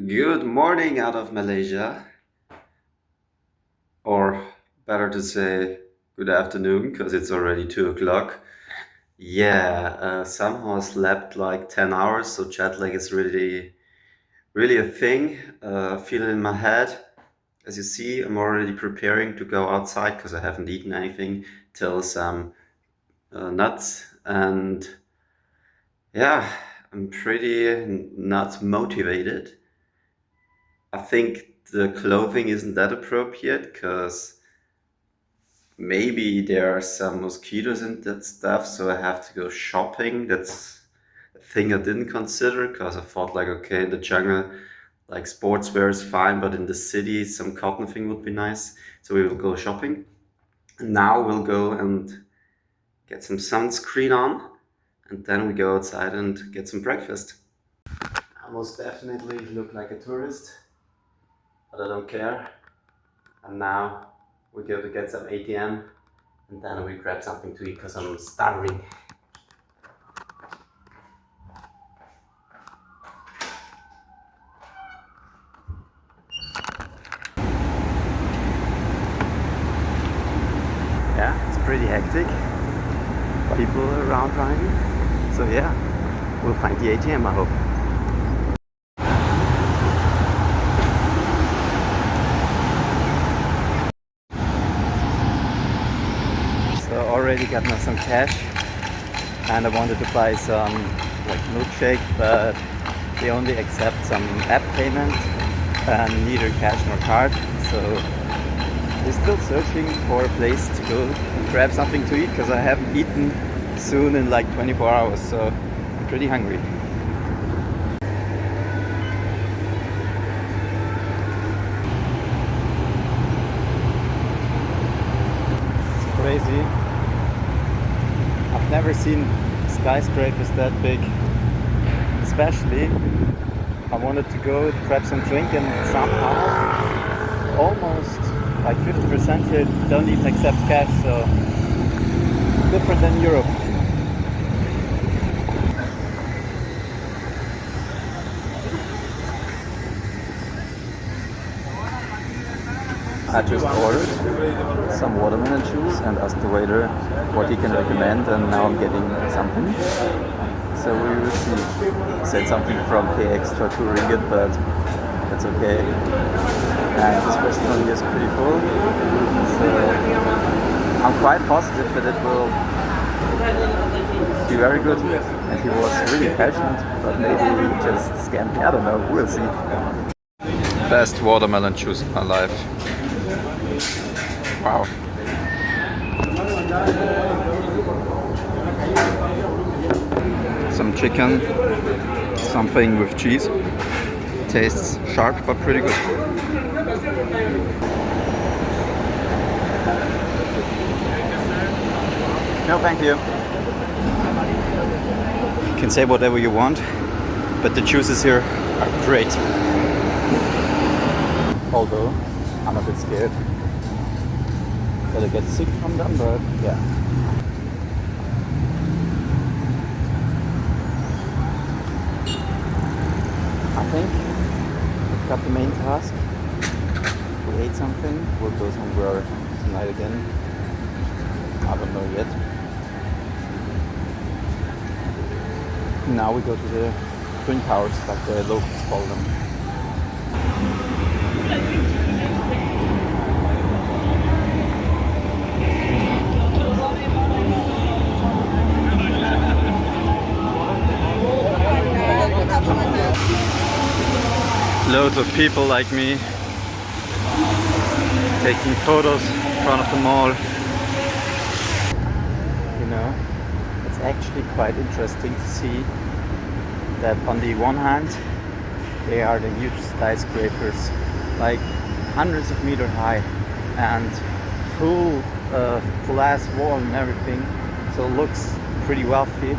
Good morning out of Malaysia, or better to say, good afternoon, because it's already 2 o'clock. Yeah, somehow I slept like 10 hours, so jet lag is really a thing. Feel it in my head. As you see, I'm already preparing to go outside because I haven't eaten anything till some nuts. And yeah, I'm pretty not motivated. I think the clothing isn't that appropriate because maybe there are some mosquitoes and that stuff, so I have to go shopping. That's a thing I didn't consider because I thought like, okay, in the jungle, like sportswear is fine, but in the city, some cotton thing would be nice. So we will go shopping. And now we'll go and get some sunscreen on, and then we go outside and get some breakfast. I most definitely look like a tourist, but I don't care. And now we go to get some ATM, and then we grab something to eat because I'm starving. Yeah, it's pretty hectic. People around driving. So yeah, we'll find the ATM, I hope. So already got now some cash, and I wanted to buy some like milkshake, but they only accept some app payment and neither cash nor card. So we're still searching for a place to go and grab something to eat because I haven't eaten soon in like 24 hours, so I'm pretty hungry. It's crazy. I've never seen skyscrapers that big. Especially, I wanted to go grab some drink and somehow almost like 50% here don't even accept cash, so different than Europe. I just ordered some watermelon juice and asked the waiter what he can recommend, and now I'm getting something. So we will see. He said something from pay extra 2 ringgit, but that's okay. And this restaurant here is pretty full, so I'm quite positive that it will be very good. And he was really passionate, but maybe he just scammed me. I don't know. We'll see. Best watermelon juice of my life. Wow. Some chicken, something with cheese. Tastes sharp but pretty good. No, thank you. You can say whatever you want, but the juices here are great. Although I'm a bit scared that I get sick from them, but yeah. I think we've got the main task. We ate something, we'll go somewhere tonight again. I don't know yet. Now we go to the Twin Towers, like the locals call them. Loads of people like me taking photos in front of the mall. You know, it's actually quite interesting to see that on the one hand they are the huge skyscrapers, like hundreds of meters high and full glass wall and everything, so it looks pretty wealthy.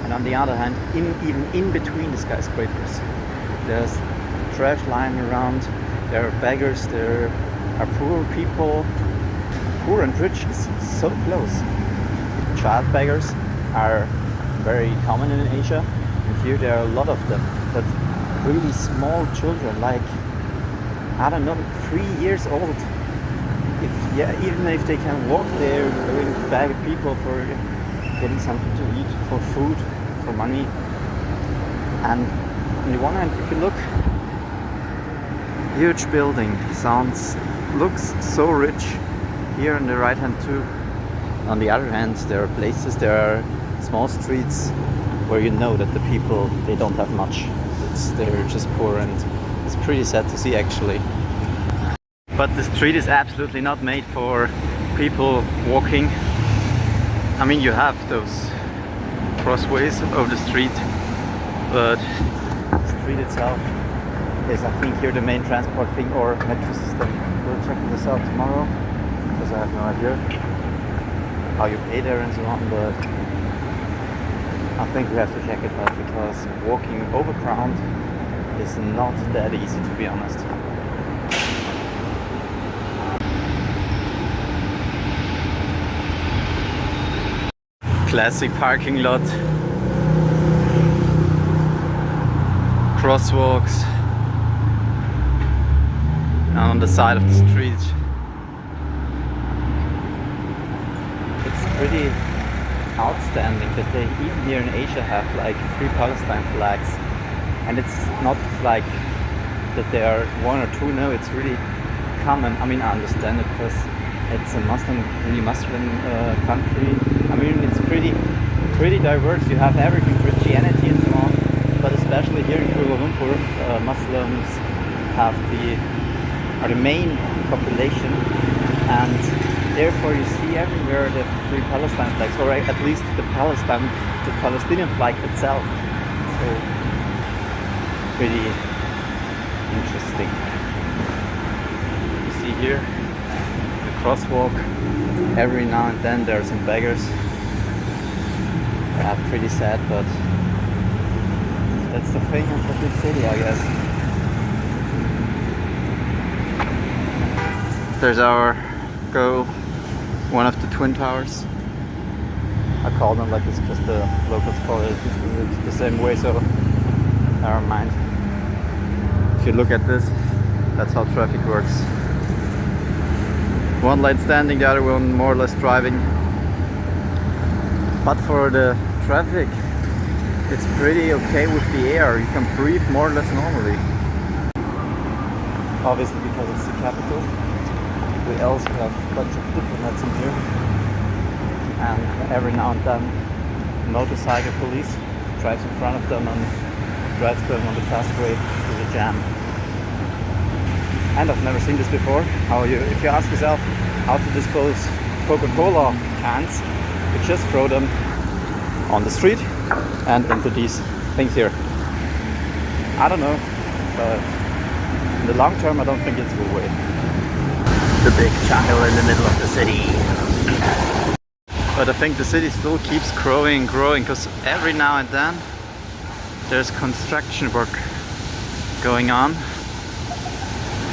And on the other hand, even in between the skyscrapers, there's trash lying around, there are beggars, there are poor people. Poor and rich is so close. Child beggars are very common in Asia, and here there are a lot of them. But really small children, like, I don't know, 3 years old. If yeah, even if they can walk, they're going to beg people for getting something to eat, for food, for money. And on the one hand, if you look, huge building, looks so rich. Here on the right hand too. On the other hand, there are small streets where you know that the people, they don't have much. They're just poor, and it's pretty sad to see actually. But the street is absolutely not made for people walking. I mean, you have those crossways of the street, but the street itself is, I think, here the main transport thing or metro system. We'll check this out tomorrow, because I have no idea how you pay there and so on, but I think we have to check it out, because walking overground is not that easy, to be honest. Classic parking lot, crosswalks, and on the side of the street. It's pretty outstanding that they even here in Asia have like 3 Palestine flags, and it's not like that there are 1 or 2. No, it's really common. I mean, I understand it because it's a really Muslim country. I mean, it's pretty diverse. You have everything, Christianity and so on, but especially here in Kuala Lumpur, Muslims are the main population, and therefore you see everywhere the 3 Palestine flags, or at least the Palestinian flag itself. So pretty interesting. You see here the crosswalk. Every now and then there are some beggars. Yeah, pretty sad, but that's the thing of the big city, I guess. There's our goal, one of the twin towers. I call them like this because the locals call it the same way, so never mind. If you look at this, that's how traffic works. One lane standing, the other one more or less driving. But for the traffic, it's pretty okay with the air. You can breathe more or less normally. Obviously, because it's the capital. We also have a bunch of diplomats in here, and every now and then motorcycle police drives in front of them and drives them on the fastway to the jam. And I've never seen this before. If you ask yourself how to dispose Coca-Cola cans, you just throw them on the street and into these things here. I don't know, but in the long term I don't think it's the way. The big jungle in the middle of the city. But I think the city still keeps growing, because every now and then there's construction work going on in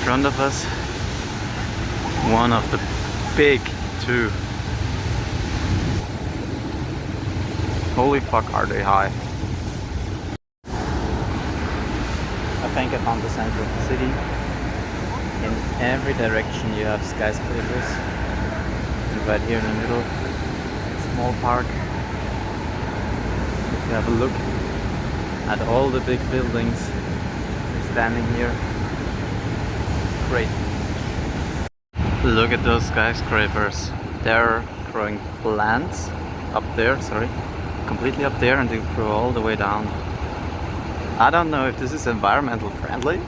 front of us. One of the big 2. Holy fuck, are they high. I think I found the center of the city. In every direction you have skyscrapers, and right here in the middle, a small park. If you have a look at all the big buildings standing here, great. Look at those skyscrapers. They're growing plants up there, completely up there, and they grow all the way down. I don't know if this is environmental friendly,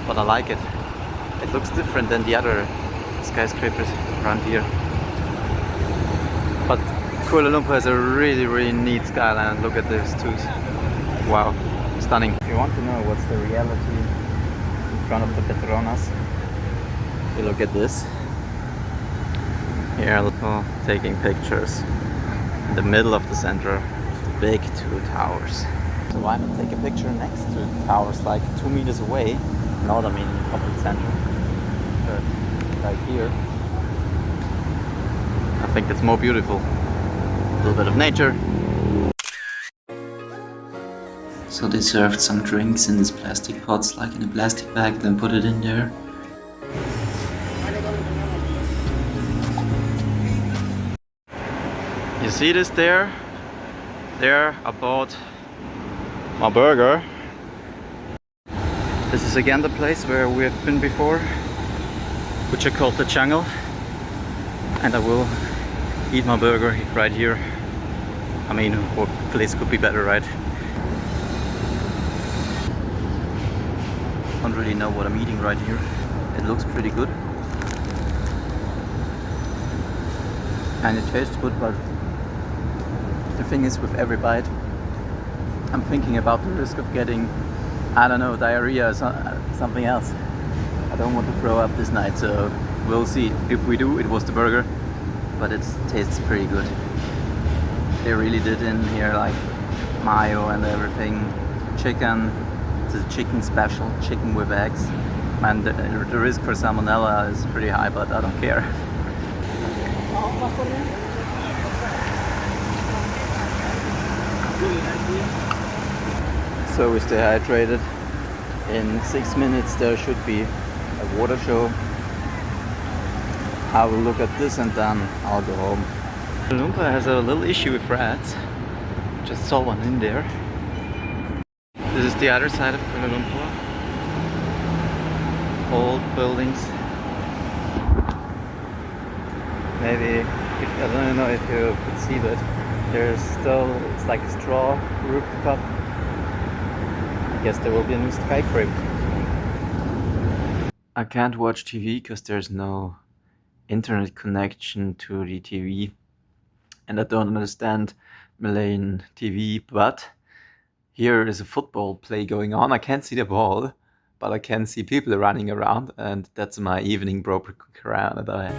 but I like it. It looks different than the other skyscrapers around here. But Kuala Lumpur has a really, really neat skyline. Look at those two. Wow, stunning. If you want to know what's the reality in front of the Petronas, you look at this. Here, taking pictures in the middle of the center of the big 2 towers. So why not take a picture next to the towers, like 2 meters away? Not, I mean, in the complete center, but like here. I think it's more beautiful. A little bit of nature. So they served some drinks in these plastic pots, like in a plastic bag, then put it in there. You see this there? There I bought my burger. This is again the place where we have been before, which I called the jungle. And I will eat my burger right here. I mean, what place could be better, right? Don't really know what I'm eating right here. It looks pretty good. And it tastes good, but the thing is, with every bite, I'm thinking about the risk of getting, I don't know, diarrhea or something else. I don't want to throw up this night, so we'll see. If we do, it was the burger, but it tastes pretty good. They really did in here like mayo and everything. Chicken, it's a chicken special, chicken with eggs. And the risk for salmonella is pretty high, but I don't care. So we stay hydrated. In 6 minutes there should be a water show. I will look at this and then I'll go home. Kuala Lumpur has a little issue with rats. Just saw one in there. This is the other side of Kuala Lumpur. Old buildings. Maybe, I don't know if you could see that. There's still, it's like a straw rooftop. I guess there will be a new skyscraper. I can't watch TV because there's no internet connection to the TV. And I don't understand Malayan TV, but here is a football play going on. I can't see the ball, but I can see people running around, and that's my evening program that I